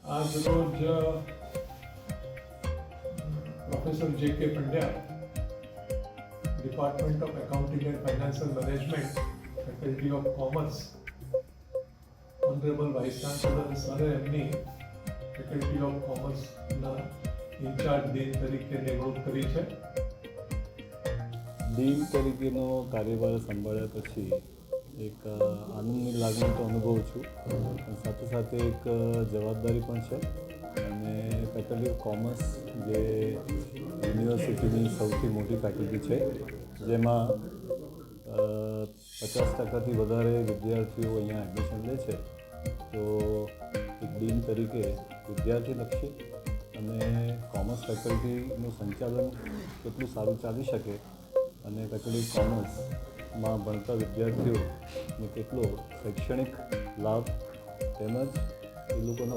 આજ રોજ professor J K. Pandya, department of accounting and financial management, faculty of commerce, honourable vice chancellor સરે એમની faculty of કોમર્સના in charge dean તરીકે નિમણૂક કરી છે. ડીન તરીકેનો કાર્યભાર સંભાળ્યા પછી એક આનંદની લાગણી તો અનુભવું છું, પણ સાથે સાથે એક જવાબદારી પણ છે. અને ફેકલ્ટી ઓફ કોમર્સ જે યુનિવર્સિટીની સૌથી મોટી ફેકલ્ટી છે, જેમાં 50% વધારે વિદ્યાર્થીઓ અહીંયા એડમિશન લે છે. તો એક ડીન તરીકે વિદ્યાર્થીલક્ષી અને કોમર્સ ફેકલ્ટીનું સંચાલન કેટલું સારું ચાલી શકે અને ફેકલ્ટી ઓફ કોમર્સમાં ભણતા વિદ્યાર્થીઓને કેટલો શૈક્ષણિક લાભ તેમજ એ લોકોના